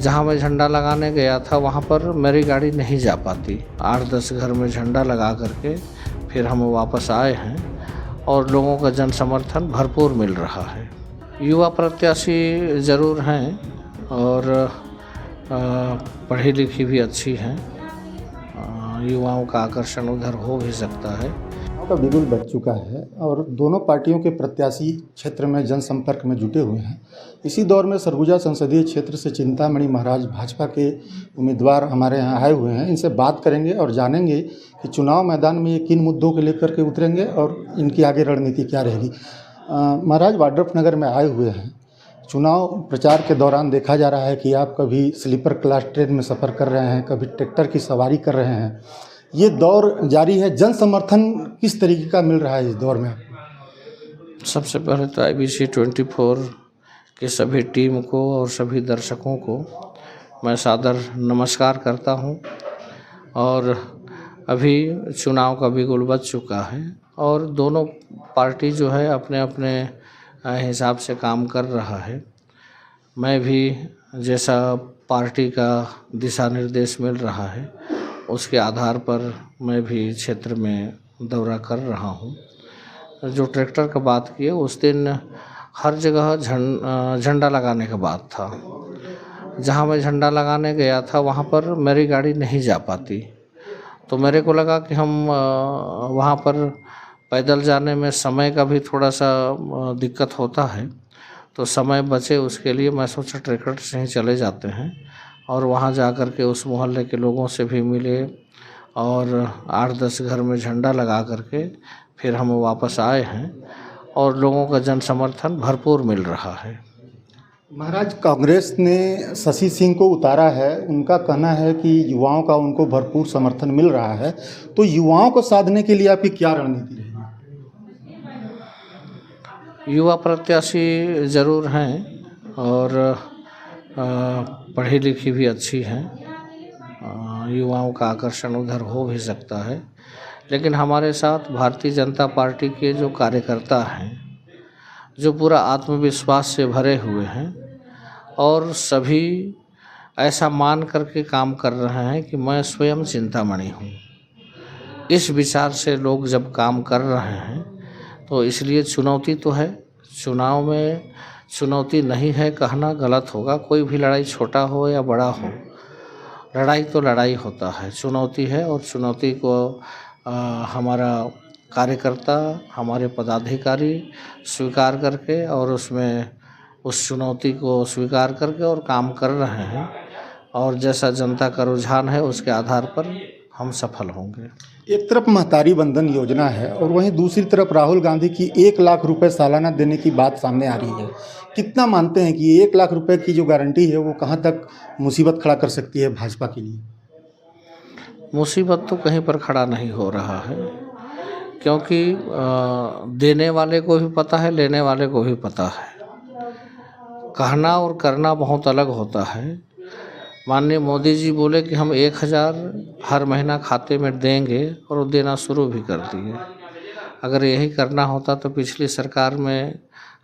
जहाँ मैं झंडा लगाने गया था वहाँ पर मेरी गाड़ी नहीं जा पाती। 8-10 घर में झंडा लगा करके फिर हम वापस आए हैं और लोगों का जन समर्थन भरपूर मिल रहा है। युवा प्रत्याशी ज़रूर हैं और पढ़ी लिखी भी अच्छी हैं। युवाओं का आकर्षण उधर हो भी सकता है। का बिगुल बच चुका है और दोनों पार्टियों के प्रत्याशी क्षेत्र में जनसंपर्क में जुटे हुए हैं। इसी दौर में सरगुजा संसदीय क्षेत्र से चिंतामणि महाराज भाजपा के उम्मीदवार हमारे यहाँ आए हुए हैं। इनसे बात करेंगे और जानेंगे कि चुनाव मैदान में ये किन मुद्दों को लेकर के उतरेंगे और इनकी आगे रणनीति क्या रहेगी। महाराज वाड्रफनगर में आए हुए हैं। चुनाव प्रचार के दौरान देखा जा रहा है कि आप कभी स्लीपर क्लास ट्रेन में सफ़र कर रहे हैं, कभी ट्रैक्टर की सवारी कर रहे हैं। ये दौर जारी है, जन समर्थन किस तरीके का मिल रहा है इस दौर में? सबसे पहले तो IBC 24 के सभी टीम को और सभी दर्शकों को मैं सादर नमस्कार करता हूं। और अभी चुनाव का बिगुल बज चुका है और दोनों पार्टी जो है अपने अपने हिसाब से काम कर रहा है। मैं भी जैसा पार्टी का दिशा निर्देश मिल रहा है उसके आधार पर मैं भी क्षेत्र में दौरा कर रहा हूं। जो ट्रैक्टर का बात की है, उस दिन हर जगह झंडा लगाने का बात था। जहां मैं झंडा लगाने गया था वहां पर मेरी गाड़ी नहीं जा पाती, तो मेरे को लगा कि हम वहां पर पैदल जाने में समय का भी थोड़ा सा दिक्कत होता है, तो समय बचे उसके लिए मैं सोचा ट्रैक्टर से ही चले जाते हैं और वहाँ जा कर के उस मोहल्ले के लोगों से भी मिले और 8-10 घर में झंडा लगा करके फिर हम वापस आए हैं और लोगों का जन समर्थन भरपूर मिल रहा है। महाराज, कांग्रेस ने शशि सिंह को उतारा है। उनका कहना है कि युवाओं का उनको भरपूर समर्थन मिल रहा है, तो युवाओं को साधने के लिए आपकी क्या रणनीति रहेगी? युवा प्रत्याशी ज़रूर हैं और पढ़ी लिखी भी अच्छी हैं। युवाओं का आकर्षण उधर हो भी सकता है, लेकिन हमारे साथ भारतीय जनता पार्टी के जो कार्यकर्ता हैं, जो पूरा आत्मविश्वास से भरे हुए हैं और सभी ऐसा मान करके काम कर रहे हैं कि मैं स्वयं चिंतामणि हूँ। इस विचार से लोग जब काम कर रहे हैं तो इसलिए चुनौती तो है। चुनाव में चुनौती नहीं है कहना गलत होगा। कोई भी लड़ाई छोटा हो या बड़ा हो, लड़ाई तो लड़ाई होता है। चुनौती है और चुनौती को हमारा कार्यकर्ता, हमारे पदाधिकारी स्वीकार करके और उसमें उस चुनौती को स्वीकार करके और काम कर रहे हैं और जैसा जनता का रुझान है उसके आधार पर हम सफल होंगे। एक तरफ महतारी बंधन योजना है और वहीं दूसरी तरफ राहुल गांधी की 1 लाख रुपए सालाना देने की बात सामने आ रही है। कितना मानते हैं कि 1 लाख रुपए की जो गारंटी है वो कहां तक मुसीबत खड़ा कर सकती है भाजपा के लिए? मुसीबत तो कहीं पर खड़ा नहीं हो रहा है, क्योंकि देने वाले को भी पता है, लेने वाले को भी पता है। कहना और करना बहुत अलग होता है। माननीय मोदी जी बोले कि हम 1000 हर महीना खाते में देंगे और वो देना शुरू भी कर दिए। अगर यही करना होता तो पिछली सरकार में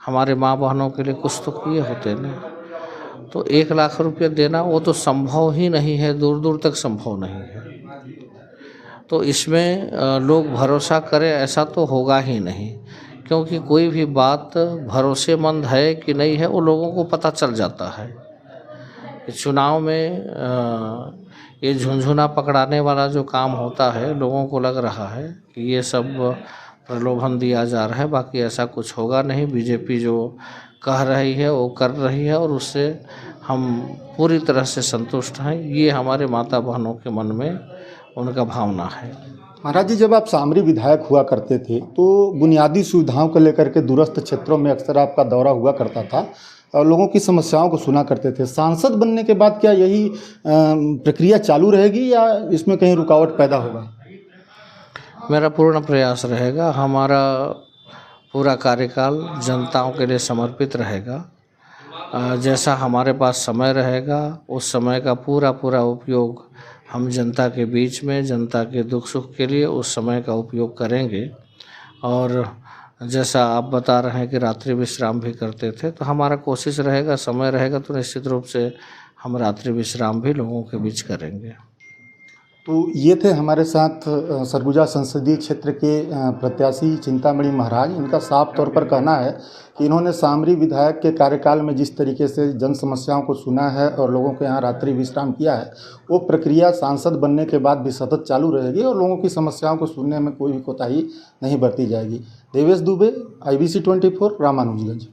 हमारे माँ बहनों के लिए कुछ तो किए होते ना। तो 1 लाख रुपये देना वो तो संभव ही नहीं है, दूर दूर तक संभव नहीं है। तो इसमें लोग भरोसा करें ऐसा तो होगा ही नहीं, क्योंकि कोई भी बात भरोसेमंद है कि नहीं है वो लोगों को पता चल जाता है। चुनाव में ये झुनझुना पकड़ाने वाला जो काम होता है, लोगों को लग रहा है कि ये सब प्रलोभन दिया जा रहा है, बाकी ऐसा कुछ होगा नहीं। बीजेपी जो कह रही है वो कर रही है और उससे हम पूरी तरह से संतुष्ट हैं। ये हमारे माता बहनों के मन में उनका भावना है। महाराज जी, जब आप सामरी विधायक हुआ करते थे तो बुनियादी सुविधाओं को लेकर के दूरस्थ क्षेत्रों में अक्सर आपका दौरा हुआ करता था और लोगों की समस्याओं को सुना करते थे। सांसद बनने के बाद क्या यही प्रक्रिया चालू रहेगी या इसमें कहीं रुकावट पैदा होगा? मेरा पूर्ण प्रयास रहेगा। हमारा पूरा कार्यकाल जनताओं के लिए समर्पित रहेगा। जैसा हमारे पास समय रहेगा उस समय का पूरा उपयोग हम जनता के बीच में, जनता के दुख सुख के लिए उस समय का उपयोग करेंगे। और जैसा आप बता रहे हैं कि रात्रि विश्राम भी करते थे, तो हमारा कोशिश रहेगा, समय रहेगा तो निश्चित रूप से हम रात्रि विश्राम भी लोगों के बीच करेंगे। तो ये थे हमारे साथ सरगुजा संसदीय क्षेत्र के प्रत्याशी चिंतामणि महाराज। इनका साफ तौर पर कहना है कि इन्होंने सामरी विधायक के कार्यकाल में जिस तरीके से जन समस्याओं को सुना है और लोगों के यहाँ रात्रि विश्राम किया है, वो प्रक्रिया सांसद बनने के बाद भी सतत चालू रहेगी और लोगों की समस्याओं को सुनने में कोई भी कोताही नहीं बरती जाएगी। देवेश दुबे, IBC 24, रामानुजगंज।